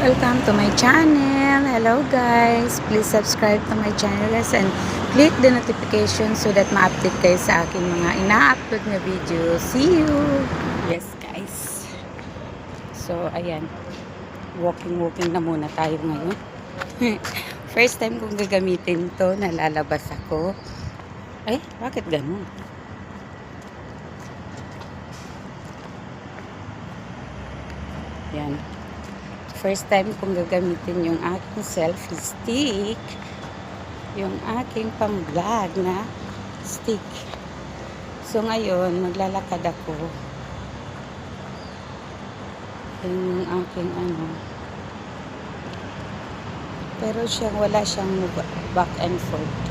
Welcome to my channel. Hello guys. Please subscribe to my channel guys and click the notification so that ma-update kayo sa aking mga ina-upload na video. See you. Yes guys. So ayan. Walking na muna tayo ngayon. First time kong gagamitin to. Nalalabas ako. Ay, bakit ganun? Yan. First time kong gagamitin yung aking selfie stick. Yung aking pang-vlog na stick. So ngayon, maglalakad ako. Yung aking ano. Pero wala siyang back and forth.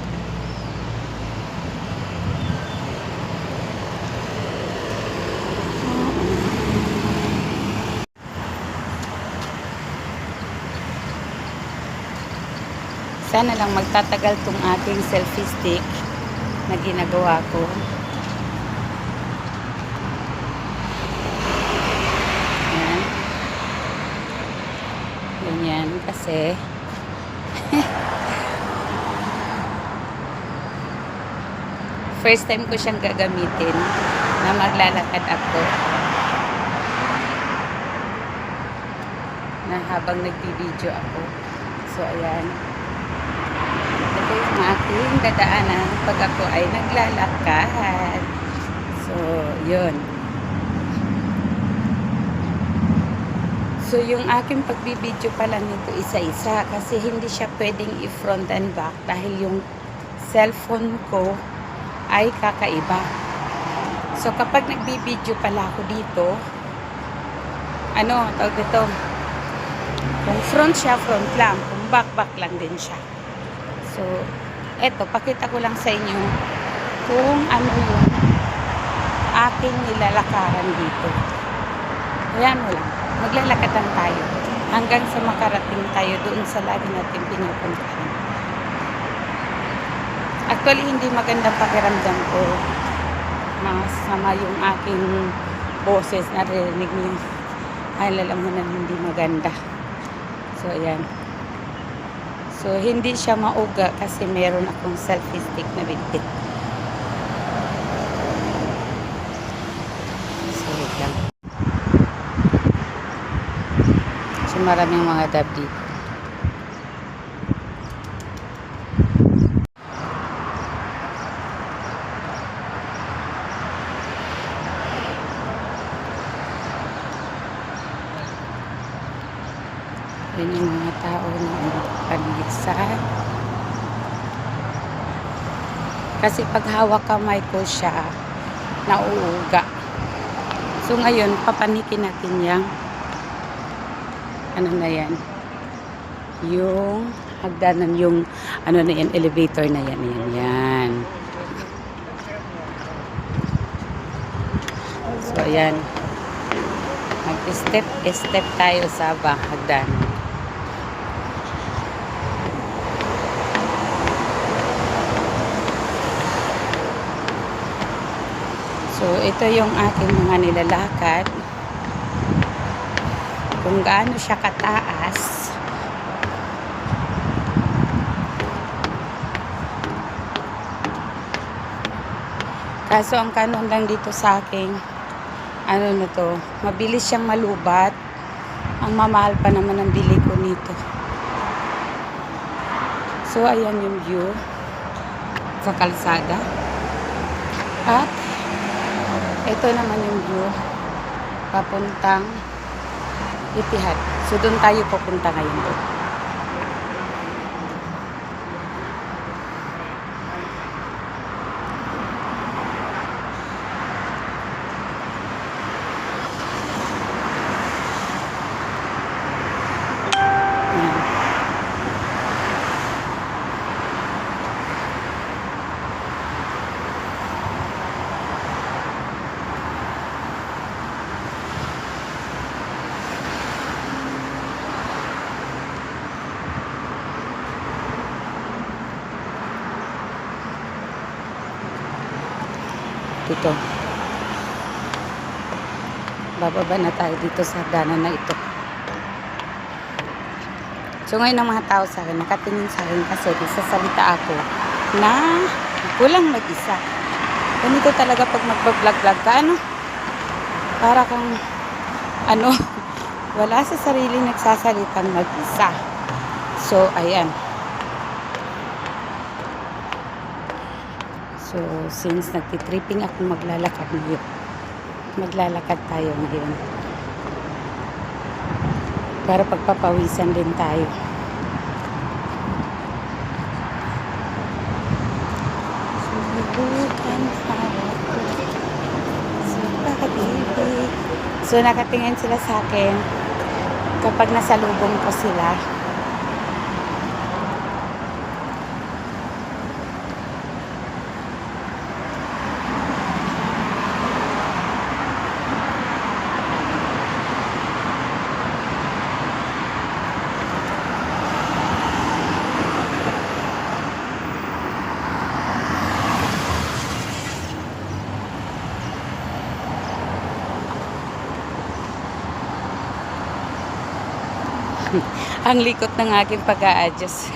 Sana lang magtatagal tong aking selfie stick na ginagawa ko. Ayan. Ganyan. Kasi first time ko siyang gagamitin na maglalakad ako na habang nagbi-video ako. So ayan. Ito yung aking dadaanan pag ako ay naglalakad. So, yun. So, yung aking pagbibideo pala nito isa-isa kasi hindi siya pwedeng i-front and back dahil yung cellphone ko ay kakaiba. So, kapag nagbibideo pala ako dito, tawag ito, kung front siya, front lang. Kung back lang din siya. So, eto, pakita ko lang sa inyo kung ano yung aking nilalakaran dito. Ayan mo lang. Maglalakatan tayo hanggang sa makarating tayo doon sa lagi natin pinupuntahan. Actually, hindi magandang pakiramdam ko. Masama yung aking boses na narinig niyo. Ay, alam mo na hindi maganda. So, ayan. So, hindi siya mauga kasi meron akong selfie stick na bitbit. So, wait lang. So, maraming mga dab dito. Yan yung mga tao na panlisan. Kasi pag hawak kamay ko siya, nauuga. So ngayon, papanikin natin yung ano na yan. Yung hagdanan, yung ano na yan, elevator na yan. Yan. So ayan. Mag-step tayo sa hagdanan. So, ito yung aking mga nilalakad. Kung gaano siya kataas. Kaso, ang kanon lang dito sa aking, mabilis siyang malubat. Ang mamahal pa naman ang bili ko nito. So, ayan yung view sa kalsada. At, ito naman yung view papuntang Etihad. So doon tayo pupunta ngayon doon. Dito. Bababa na tayo dito sa hagdanan na ito. So ngayon ang mga tao sa akin, nakatingin sa akin kasi nagsasalita ako na kulang mag-isa. Ganito talaga pag magbablog-vlog ka, ano? Para kang, ano, wala sa sarili nagsasalitang mag-isa. So, ayan. So, since nagtitripping ako maglalakad ngayon, maglalakad tayo ngayon. Para pagpapawisan din tayo. Subukan ako sa pag-ibig. So, nakatingin sila sa akin kapag nasalubong ko sila. Ang likot ng aking pag-a-adjust.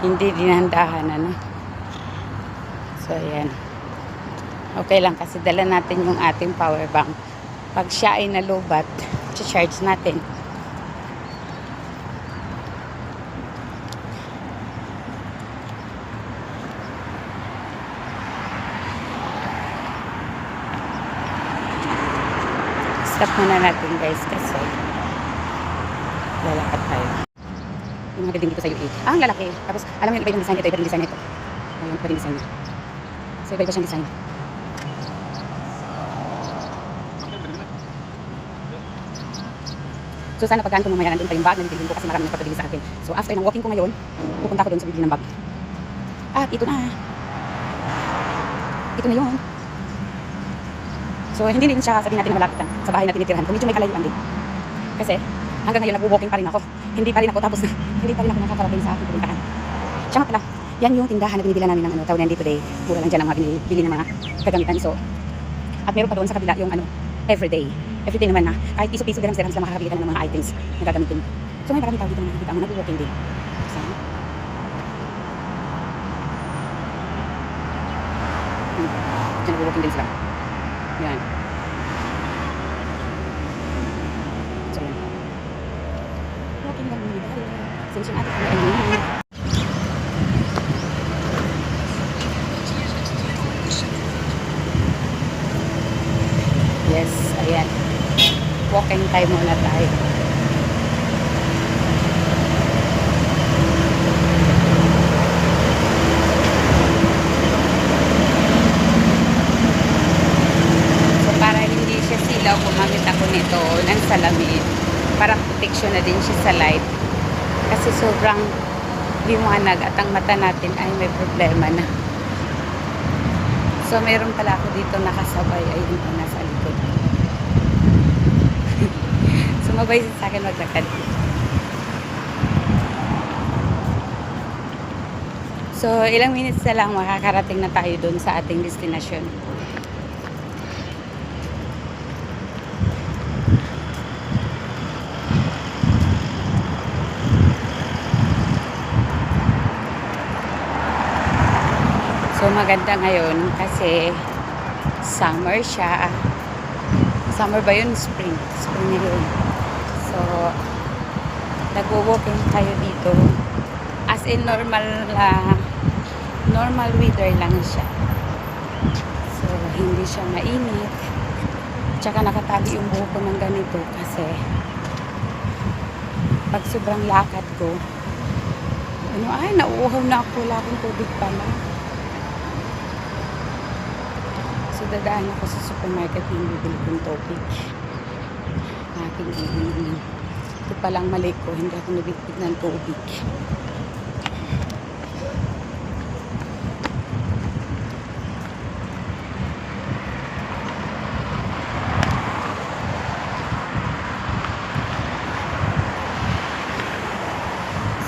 Hindi dinandahan, ano. So, ayan. Okay lang kasi dala natin yung ating power bank. Pag siya ay nalubat, charge natin. Stop muna natin guys kasi lalakad tayo. Yung mga building dito sa UAE. Ang lalaki. Tapos, alam mo yung iba yung design ito, iba yung design ito. Ayun, iba yung design niya. So, iba siyang design. So, sana pagkaan ko mamaya nandun pa yung bag na bibilhin ko kasi marami nagpapabili sa akin. So, after ng walking ko ngayon, pupunta ko doon sa bibili ng bag. At ito na. Ito na yun. So, hindi din siya sabihin natin na malapit lang sa bahay na tinitirhan. Kung medyo may kalayuan din. Kasi, hanggang ngayon nag-walking pa rin ako. Hindi pa rin ako tapos hindi pa rin ako nakakarating sa aking pupuntahan. Siya nga pala, yan yung tindahan na binibila namin ng tawag na today. Mura lang dyan ang mga binibili ng mga kagamitan. So, at meron pa doon sa kabila yung everyday. Everyday naman na kahit piso-piso dirham-dirham sila makakabili ka ng mga items na gagamitin. So, may marami tao dito na nakikita mo nag-walking din. So, dyan nag-walking din sila. Yan. So, yan. Walking lang muna tayo. Since yung ating ay yes, ayan. Walking time muna tayo. So, para hindi siya silaw, gumamit ako nito ng salamin. Para protection na din siya sa light. Kasi sobrang liwanag at ang mata natin ay may problema na. So, meron pala ako dito nakasabay. Ayun po, nasa likod. Sumabay sa akin maglakad. So, ilang minutes na lang makakarating na tayo dun sa ating destination. So, maganda ngayon kasi summer siya. Summer ba yun? Spring. Spring na yun. So, nag-walking tayo dito. As in normal weather lang siya. So, hindi siya mainit. Tsaka nakatali yung buhok ko ng ganito kasi pag sobrang lakad ko, nauuhaw na ako. Wala akong tubig pala. So, dadaan ako sa supermarket yung bibili kong tubig. Aking inumin. Ito palang mali ko, hindi ako nabibig ng tubig.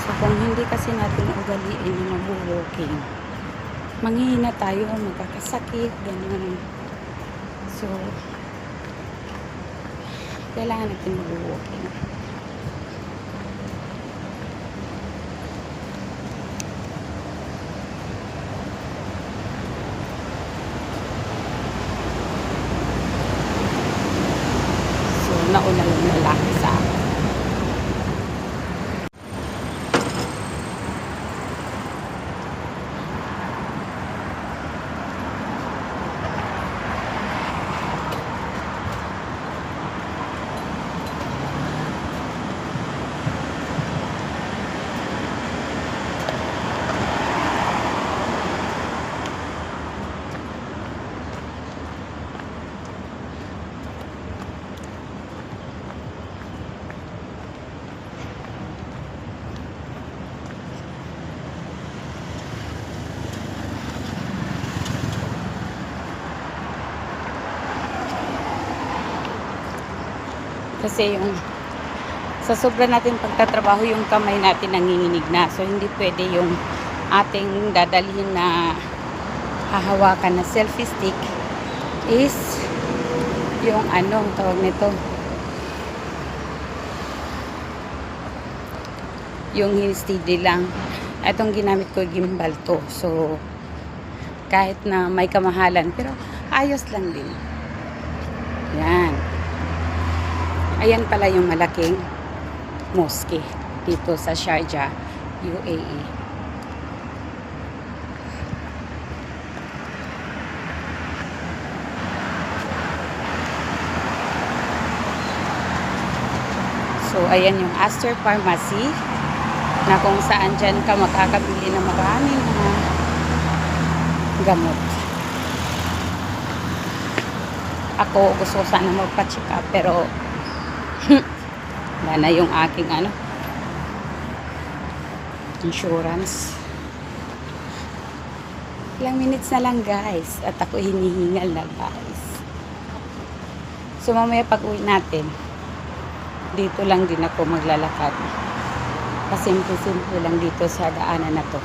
So, kung hindi kasi natin ugaliin na mag-walking, manghihina tayo, magkakasakit, gano'n. So, kailangan natin mag-walking. yung lalaki sa akin. Kasi yung sa sobra natin pagtatrabaho, yung kamay natin nanginginig na. So, hindi pwede yung ating dadalhin na hahawakan na selfie stick is yung tawag nito, yung steady lang. Itong ginamit ko, gimbal to. So, kahit na may kamahalan, pero ayos lang din. Yan. Ayan pala yung malaking mosque dito sa Sharjah, UAE. So, ayan yung Aster Pharmacy na kung saan dyan ka makakabili ng maraming mga gamot. Ako, gusto ko sana magpa-check up, pero wala na yung aking insurance. Ilang minutes na lang, guys, at ako hinihingal na, guys. So mamaya pag uwi natin, dito lang din ako maglalakad. Pasimple-simple lang dito sa daanan na to.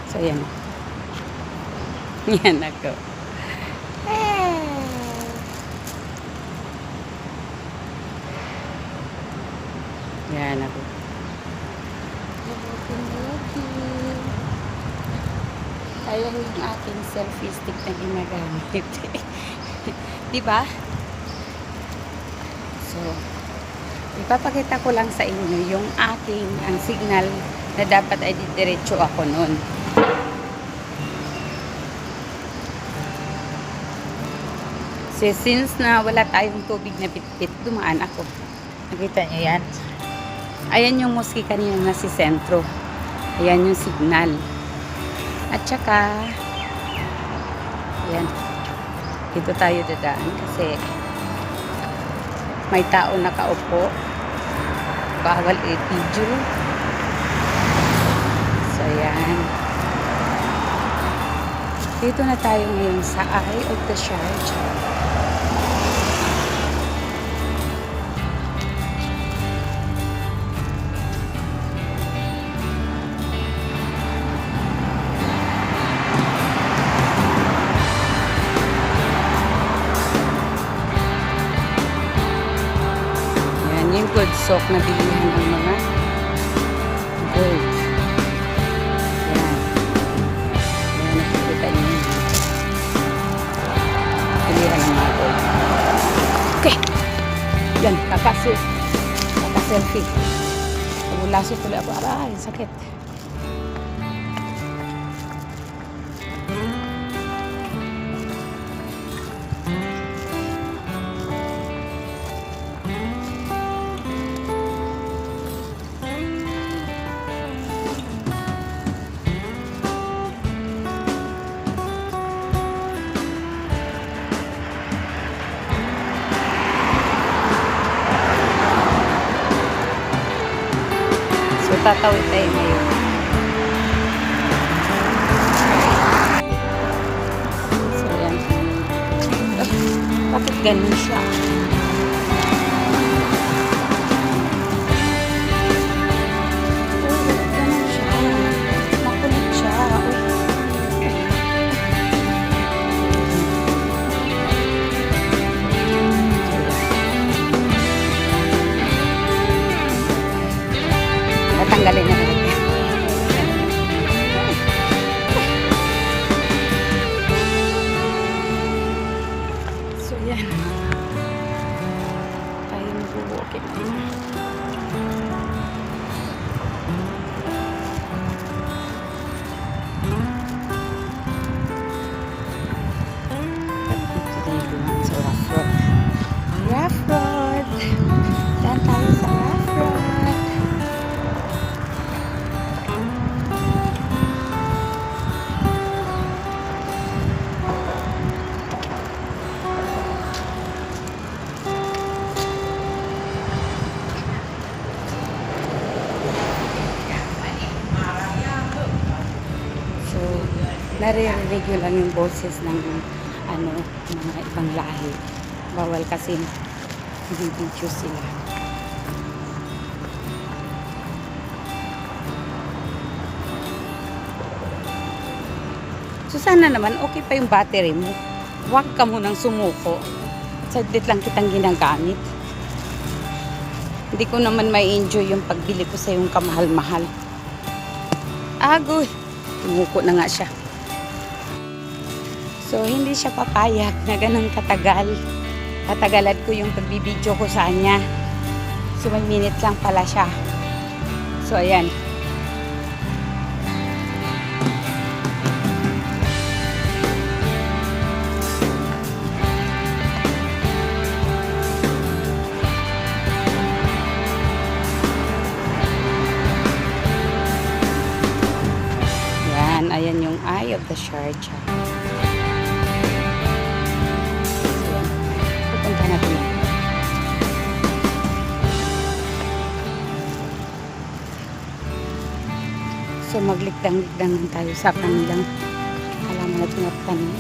So, yan. Yan ako. Yan ako. Ayan yung aking selfie stick na ginagamit. Diba? So, ipapakita ko lang sa inyo yung aking, ang signal na dapat ay diretso ako nun. So, since na wala tayong tubig na bitbit, dumaan ako. Nakita nyo yan? Ayan yung mosque kanina na si sentro. Ayan yung signal. At saka, ayan, dito tayo dadaan kasi may tao nakaupo. Bawal i-video. So, ayan. Dito na tayo ngayon sa Eye of the Sharjah. Yung good sock na bilihan ng mga gold. Yan. Yan, nakikita nyo. Bilihan ng mga gold. Okay. Yan, kaka-selfie. Pagulaso tuloy ako. Aray, sakit. So, tatawid tayo ngayon. So, yan. Bakit ganun siya? Oh, ganun siya. Makulit siya. Tatanggalin na natin. So, yan. Tayo mag-walking din. Sa rough road. Rough road. Dan tayo sa rough road. So, naririnig yun lang yung boses ng mga ibang lahi. Bawal kasi video sila. So, sana naman okay pa yung battery mo. Huwag ka munang sumuko. Saglit lang kitang ginagamit. Hindi ko naman may enjoy yung pagbili ko sa yung kamahal-mahal. Agoy! Tumuko na nga siya. So, hindi siya papayag na ganun katagal. Katagalan ko yung pagbibideo ko sa kanya. So, may minute lang pala siya. So, ayan. Ayan yung Eye of the Sharjah. Pupunta natin yan. So maglikdang-likdang tayo sa kanilang halaman at mga tanim.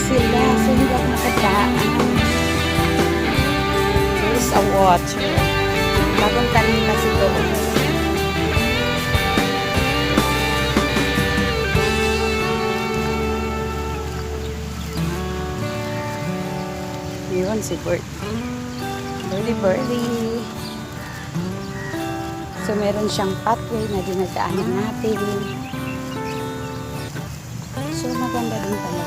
Sila, so hindi ako nakadaan. There's a water. Bagong tanim kasi ito. Yun si Birdie. Birdie. So meron siyang pathway na dinadaanan natin. So maganda din pala.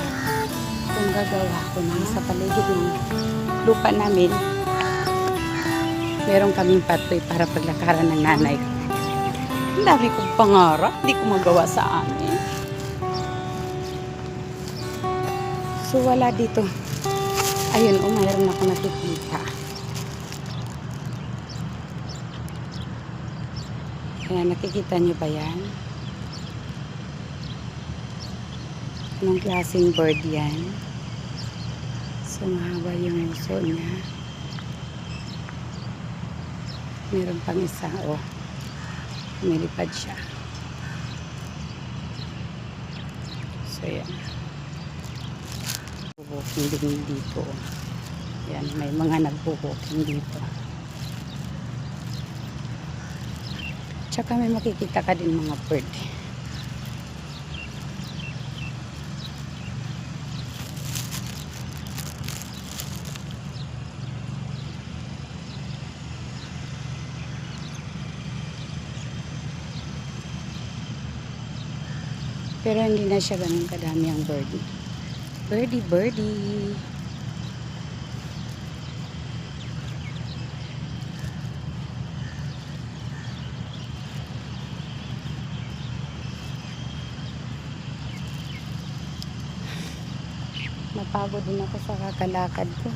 Kung gagawa ko na sa paligid ng lupa namin, meron kaming pathway para paglakaran ng nanay ko. Ang dami kong pangarap, hindi ko magawa sa amin. So wala dito. Ayun, mayroon ako nakikita. Kaya nakikita niyo ba yan? Anong klaseng bird yan? So, mahaba yung uso niya. Meron pang isa, oh. Lumilipad siya. So, yan. Nagbubuking din dito. Yan, may mga nagbubuking dito. Tsaka may makikita ka din mga bird. Pero hindi na siya ganun kadami ang birdie. Birdie. napapagod din ako sa kakalakad ko.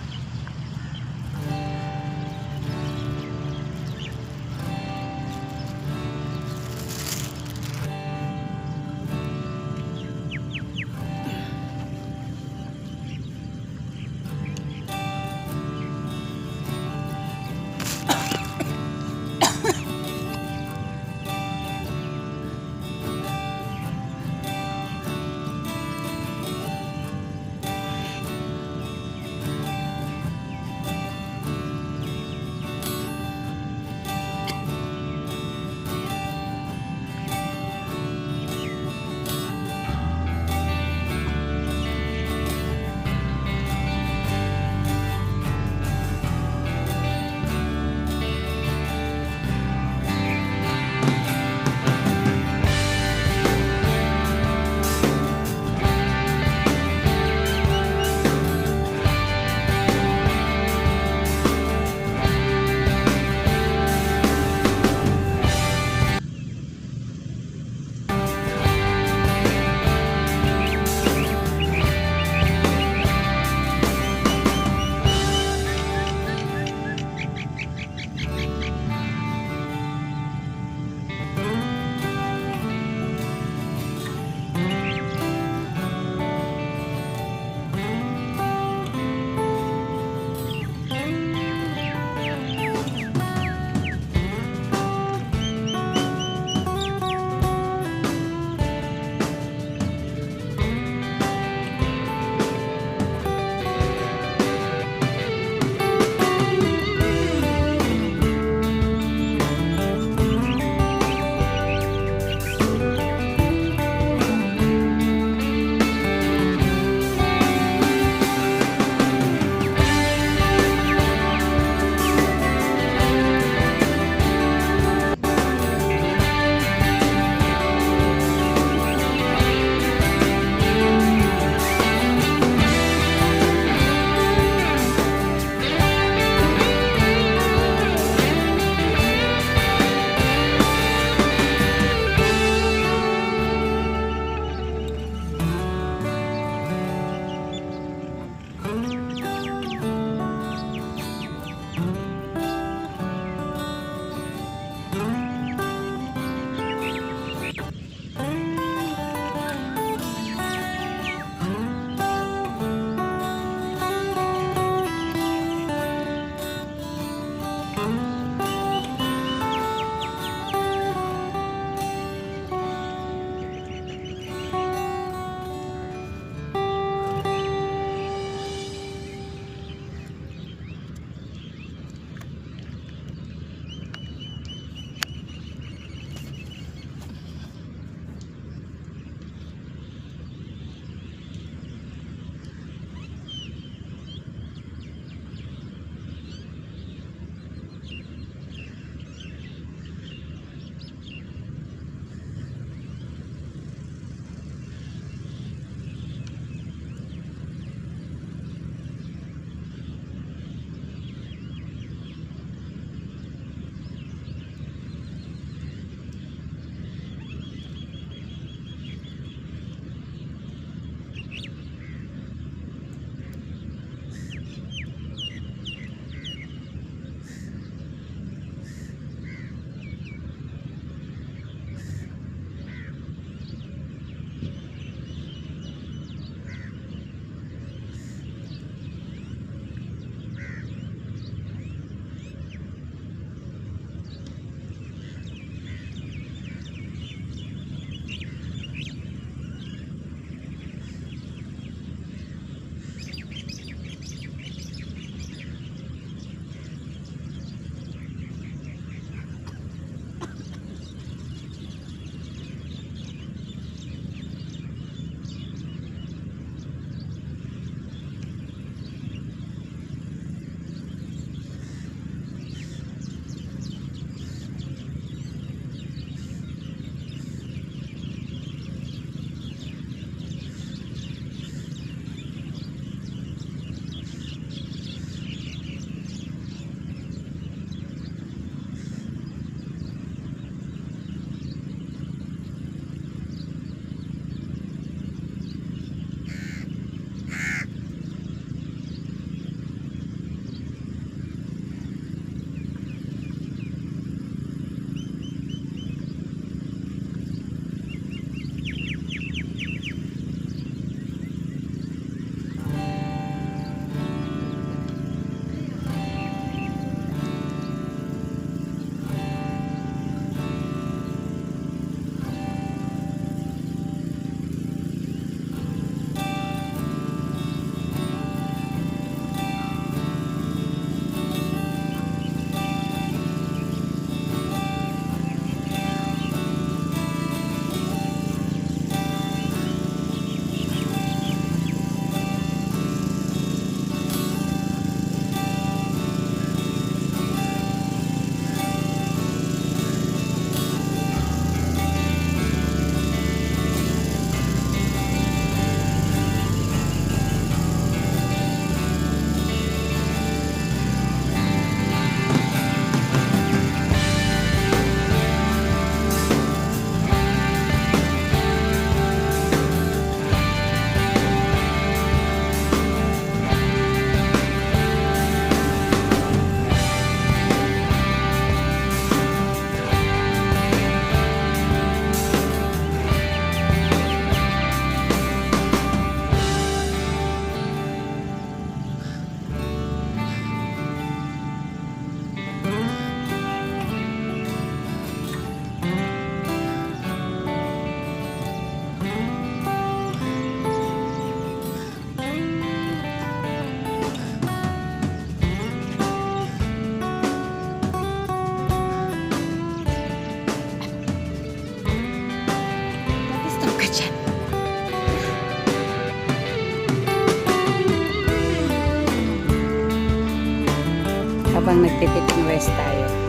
habang nagtitiping rest tayo.